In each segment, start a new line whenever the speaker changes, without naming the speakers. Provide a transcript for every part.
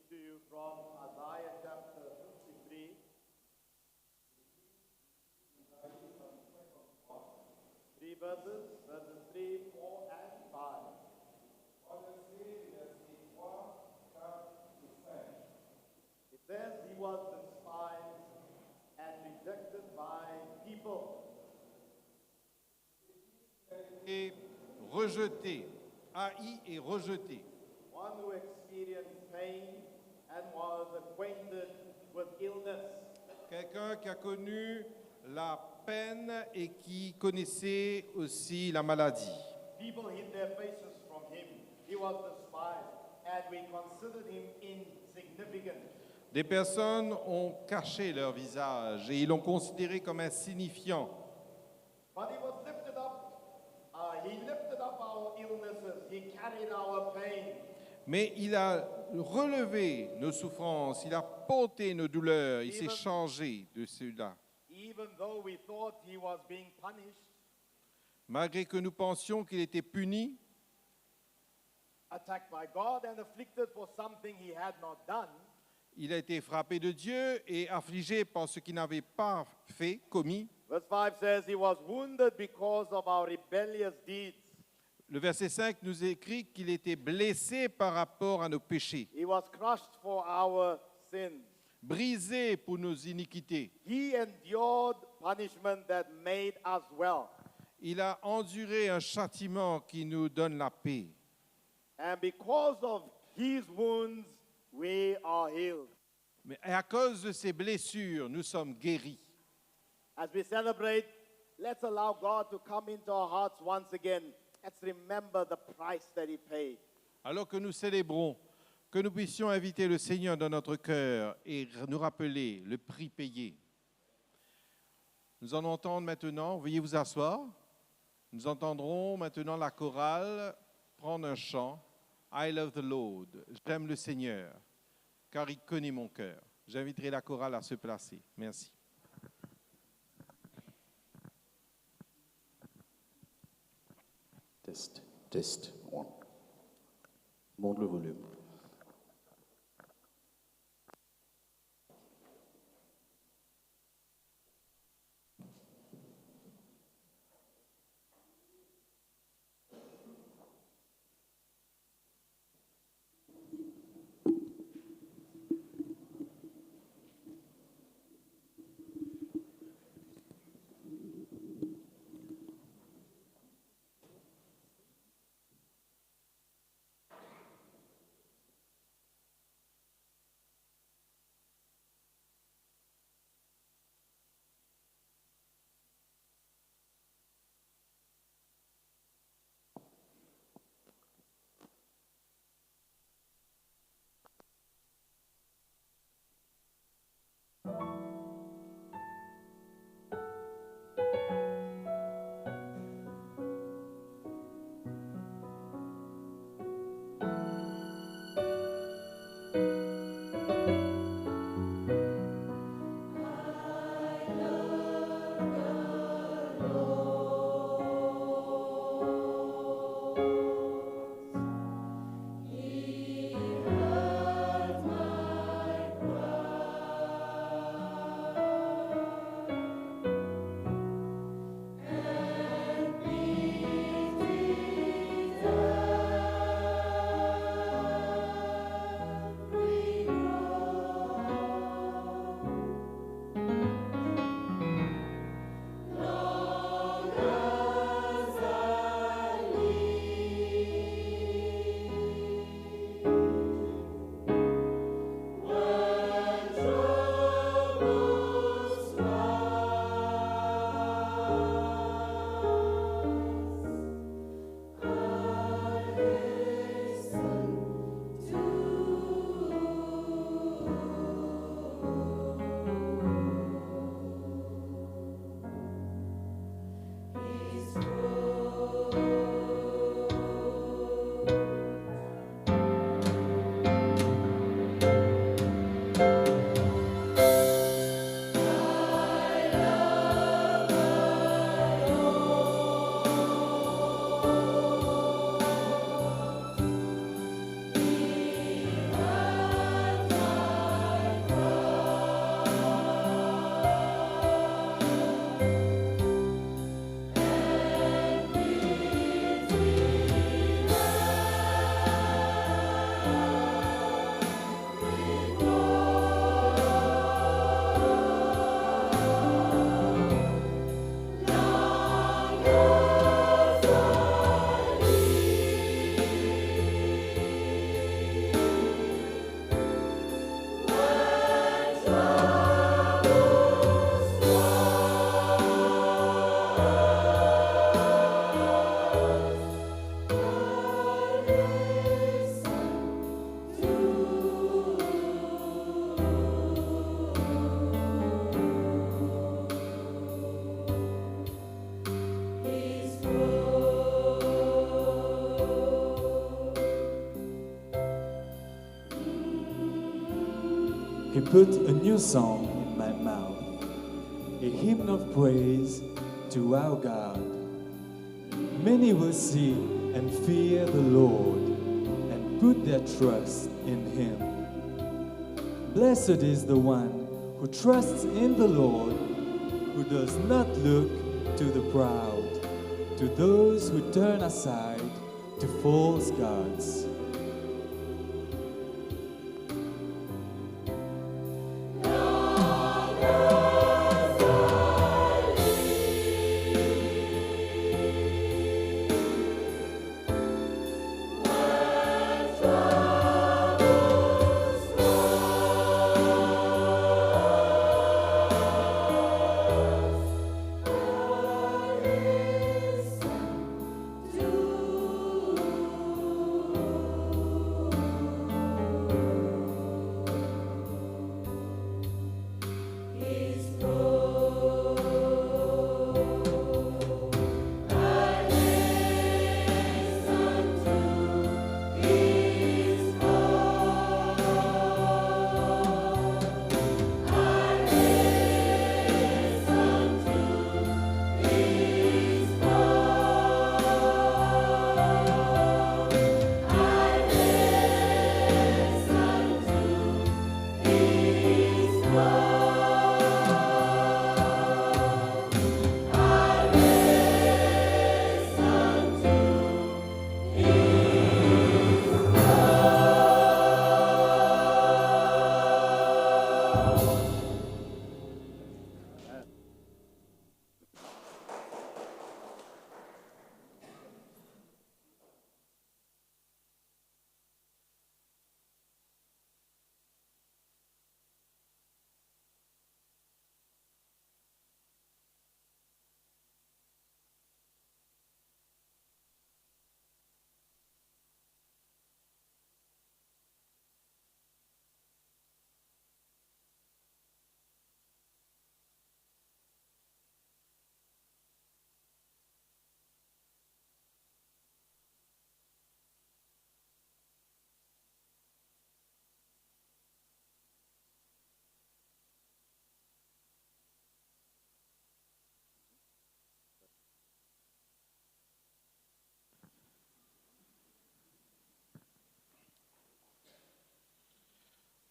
to you from Isaiah chapter 53. Three verses, verses 3, 4, and 5. It says, he was despised and rejected by people.
Et rejeté, haï et rejeté.
One who experienced pain and was acquainted with illness.
Quelqu'un qui a connu la peine et qui connaissait aussi la maladie.
People hid their faces from him. He was despised, and we considered him insignificant.
Des personnes ont caché leur visage et ils l'ont considéré comme insignifiant.
But he was lifted up. He lifted up our illnesses. He carried our pain.
Mais il a relevé nos souffrances, il a porté nos douleurs, il s'est changé de cela.
Even though we thought he was being punished,
Malgré que nous pensions qu'il était puni,
attacked by God and afflicted for something he had not done,
il a été frappé de Dieu et affligé par ce qu'il n'avait pas fait, commis.
verse 5 says he was wounded because of our rebellious deeds.
Le verset 5 nous écrit qu'il était blessé par rapport à nos péchés,
He was crushed for our sins.
brisé pour nos iniquités.
He endured punishment that made us well.
Il a enduré un châtiment qui nous donne la paix.
And because of his wounds, we are healed.
Mais à cause de ces blessures, nous sommes guéris.
As we celebrate, let's allow God to come into our hearts once again. Let's remember the price that he paid.
Alors que nous célébrons, que nous puissions inviter le Seigneur dans notre cœur et nous rappeler le prix payé. Nous en entendons maintenant, veuillez vous asseoir. Nous entendrons maintenant la chorale prendre un chant. I love the Lord. J'aime le Seigneur, car il connaît mon cœur. J'inviterai la chorale à se placer. Merci.
Test, test, one. Monte le volume.
He put a new song in my mouth, a hymn of praise to our God. Many will see and fear the Lord and put their trust in Him. Blessed is the one who trusts in the Lord, who does not look to the proud, to those who turn aside to false gods.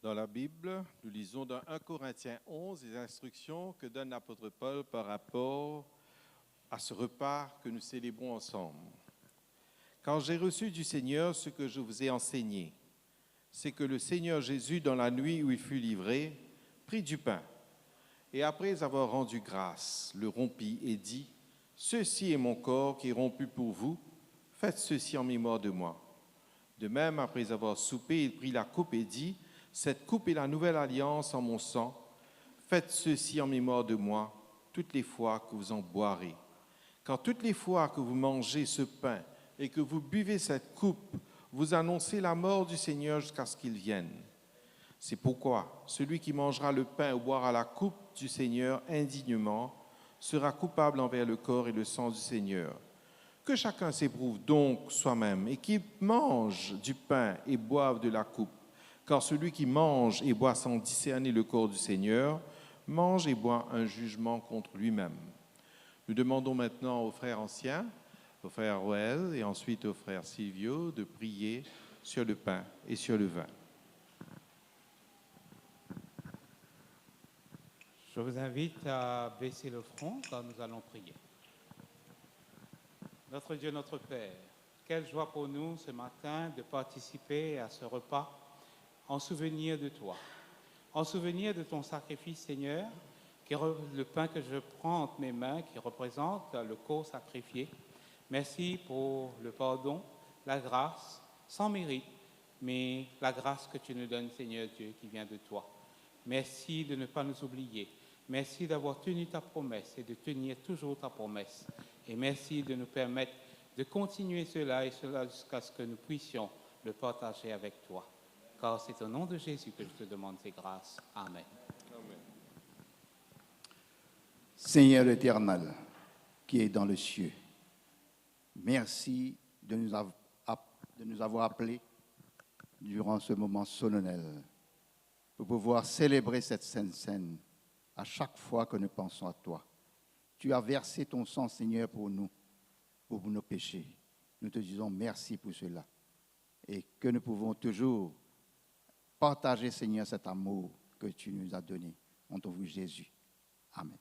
Dans la Bible, nous lisons dans 1 Corinthiens 11 les instructions que donne l'apôtre Paul par rapport à ce repas que nous célébrons ensemble. Quand j'ai reçu du Seigneur ce que je vous ai enseigné, c'est que le Seigneur Jésus, dans la nuit où il fut livré, prit du pain et après avoir rendu grâce, le rompit et dit : « Ceci est mon corps qui est rompu pour vous, faites ceci en mémoire de moi. » De même, après avoir soupé, il prit la coupe et dit : « Cette coupe est la nouvelle alliance en mon sang. Faites ceci en mémoire de moi, toutes les fois que vous en boirez. Car toutes les fois que vous mangez ce pain et que vous buvez cette coupe, vous annoncez la mort du Seigneur jusqu'à ce qu'il vienne. C'est pourquoi celui qui mangera le pain ou boira la coupe du Seigneur indignement sera coupable envers le corps et le sang du Seigneur. Que chacun s'éprouve donc soi-même et qu'il mange du pain et boive de la coupe. Car celui qui mange et boit sans discerner le corps du Seigneur mange et boit un jugement contre lui-même. » Nous demandons maintenant aux frères anciens, au frère Roel et ensuite au frère Silvio de prier sur le pain et sur le vin.
Je vous invite à baisser le front quand nous allons prier. Notre Dieu, notre Père, quelle joie pour nous ce matin de participer à ce repas en souvenir de toi, en souvenir de ton sacrifice, Seigneur, le pain que je prends entre mes mains, qui représente le corps sacrifié. Merci pour le pardon, la grâce, sans mérite, mais la grâce que tu nous donnes, Seigneur Dieu, qui vient de toi. Merci de ne pas nous oublier. Merci d'avoir tenu ta promesse et de tenir toujours ta promesse. Et merci de nous permettre de continuer cela et cela jusqu'à ce que nous puissions le partager avec toi. Car c'est au nom de Jésus que je te demande ces grâces. Amen.
Seigneur éternel, qui est dans le cieux, merci de nous avoir appelés durant ce moment solennel pour pouvoir célébrer cette sainte scène à chaque fois que nous pensons à toi. Tu as versé ton sang, Seigneur, pour nous, pour nos péchés. Nous te disons merci pour cela. Et que nous pouvons toujours partager, Seigneur, cet amour que tu nous as donné. En ton nom, Jésus. Amen.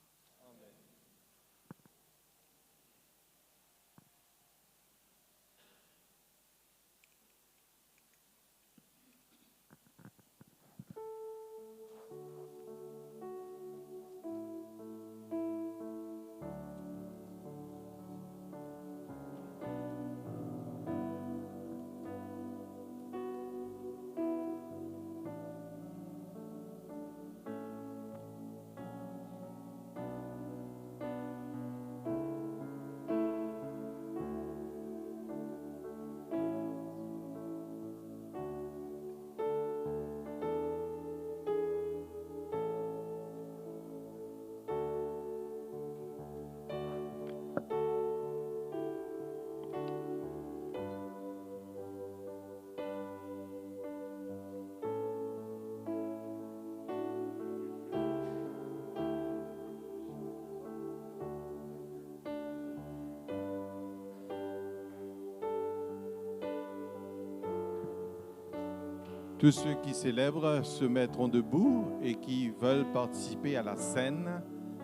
Tous ceux qui célèbrent se mettront debout et qui veulent participer à la scène,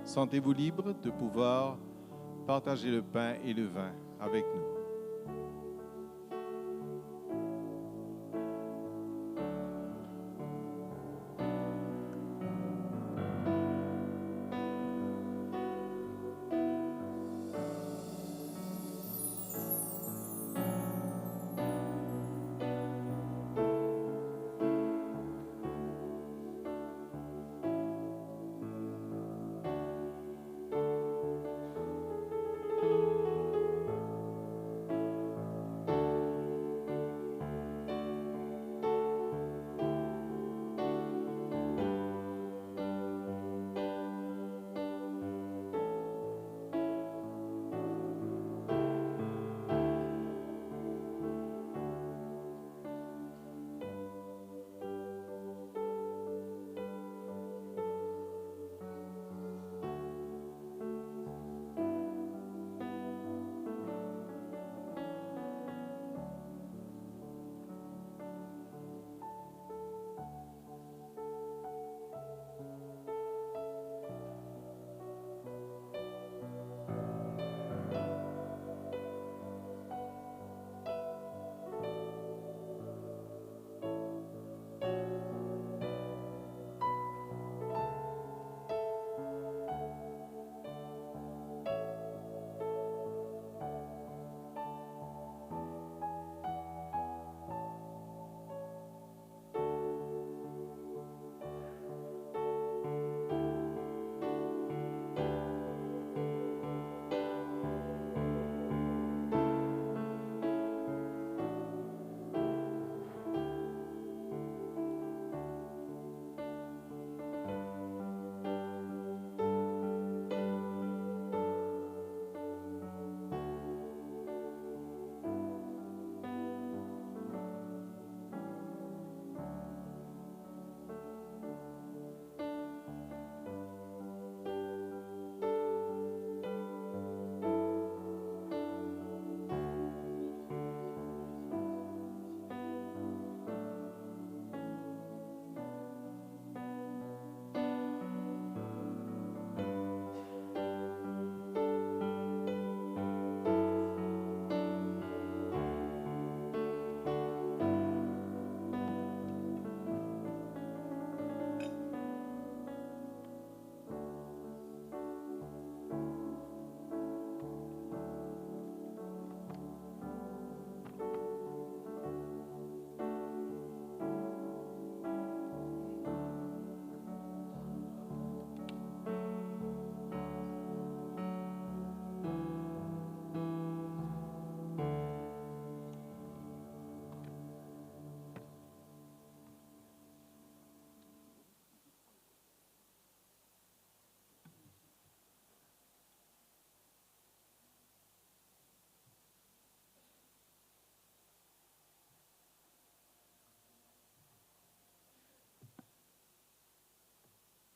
sentez-vous libres de pouvoir partager le pain et le vin avec nous.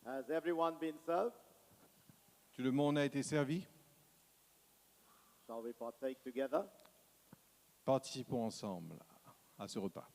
Has everyone been served?
Tout le monde a été servi?
Shall we partake together?
Participons ensemble à ce repas.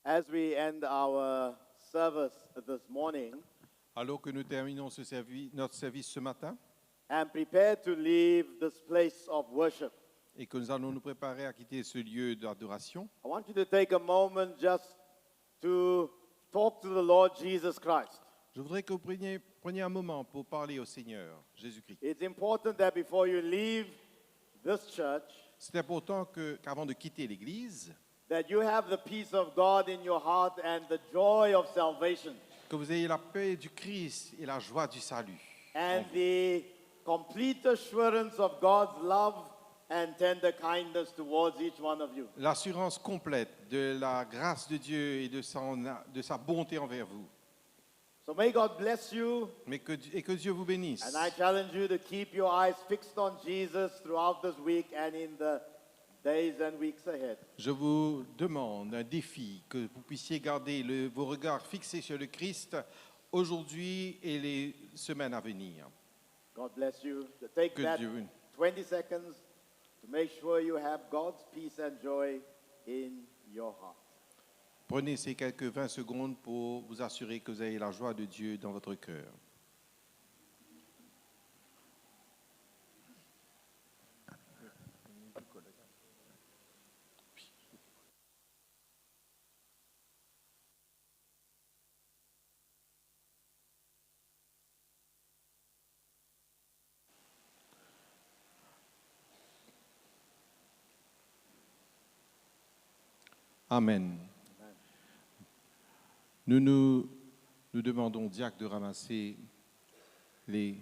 As we end our service this morning
Alors que nous terminons notre service ce matin
and prepare to leave this place of worship,
et que nous allons nous préparer à quitter ce lieu d'adoration,
I want you to take a moment just to talk to the Lord Jesus Christ.
je voudrais que vous preniez un moment pour parler au Seigneur Jésus-Christ.
It's important that before you leave this church,
C'est important qu'avant de quitter l'Église,
that you have the peace of God in your heart and the joy of salvation
que vous ayez la paix du Christ et la joie du salut,
and the complete assurance of God's love and tender kindness towards each one of you.
l'assurance complète de la grâce de Dieu et de sa bonté envers vous.
So may God bless you,
Et que Dieu vous bénisse.
and I challenge you to keep your eyes fixed on Jesus throughout this week and in the days and weeks ahead.
Je vous demande un défi, que vous puissiez garder vos regards fixés sur le Christ aujourd'hui et les semaines à venir.
God bless you. To take
Que
that
Dieu vous...
20 seconds to make sure you have God's peace and joy in your heart.
Prenez ces quelques 20 secondes pour vous assurer que vous avez la joie de Dieu dans votre cœur. Amen. Nous demandons au diacre de ramasser les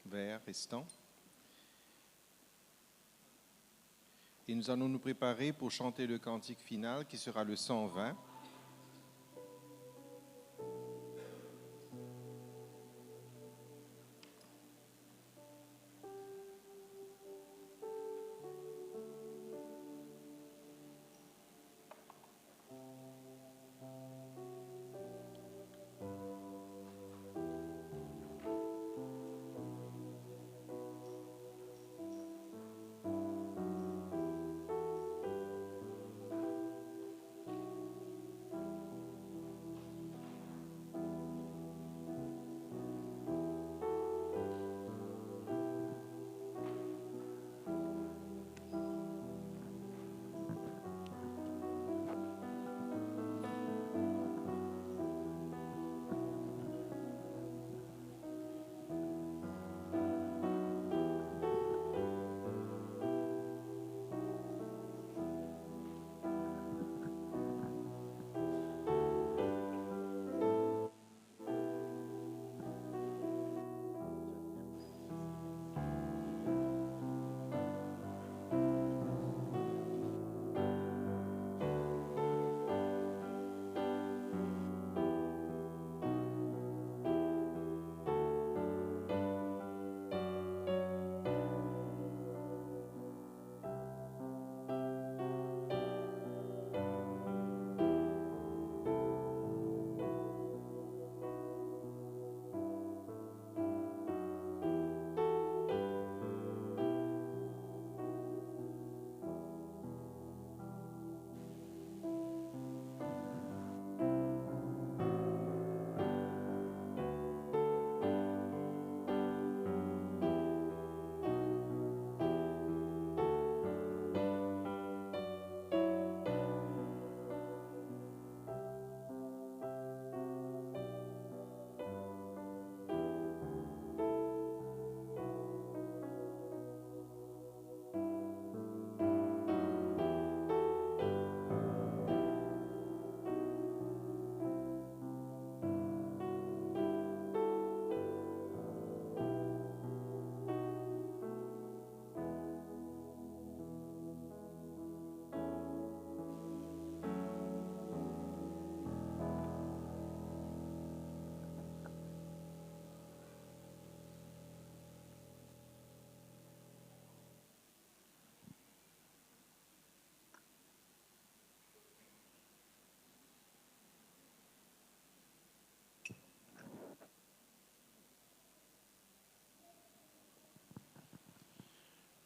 verres restants. Et nous allons nous préparer pour chanter le cantique final qui sera le 120.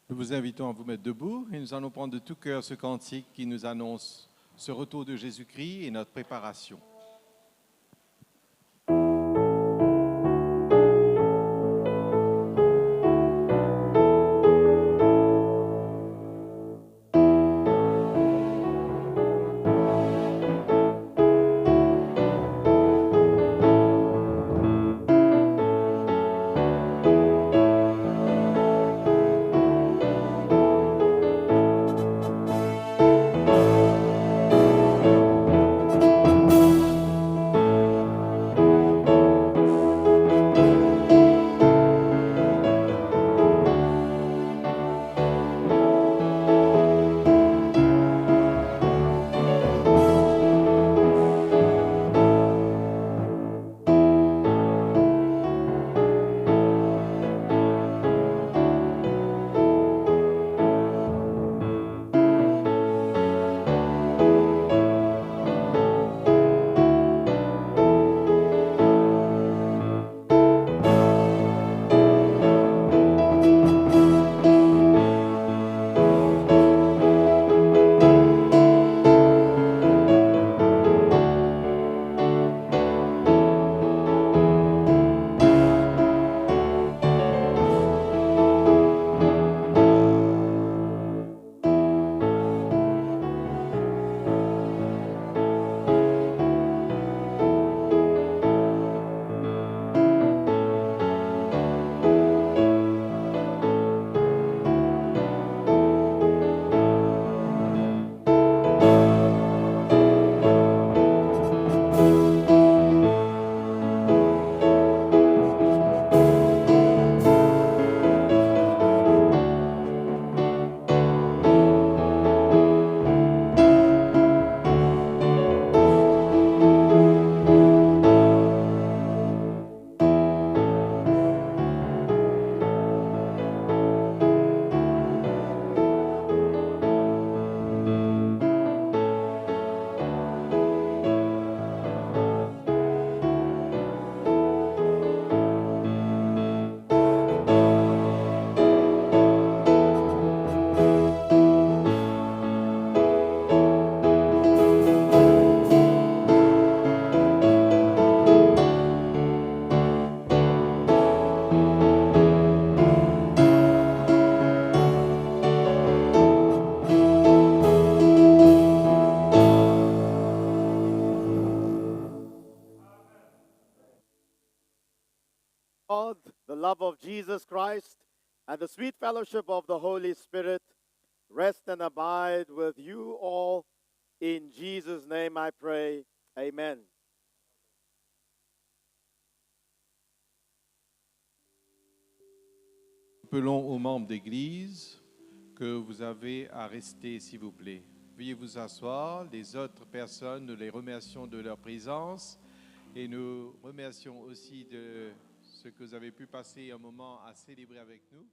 Nous vous invitons à vous mettre debout et nous allons prendre de tout cœur ce cantique qui nous annonce ce retour de Jésus-Christ et notre préparation.
God, the love of Jesus Christ, and the sweet fellowship of the Holy Spirit rest and abide with you all. In Jesus' name I pray. Amen.
Appelons aux membres d'Église que vous avez à rester, s'il vous plaît. Veuillez vous asseoir. Les autres personnes, nous les remercions de leur présence et nous remercions aussi de ce que vous avez pu passer un moment à célébrer avec nous.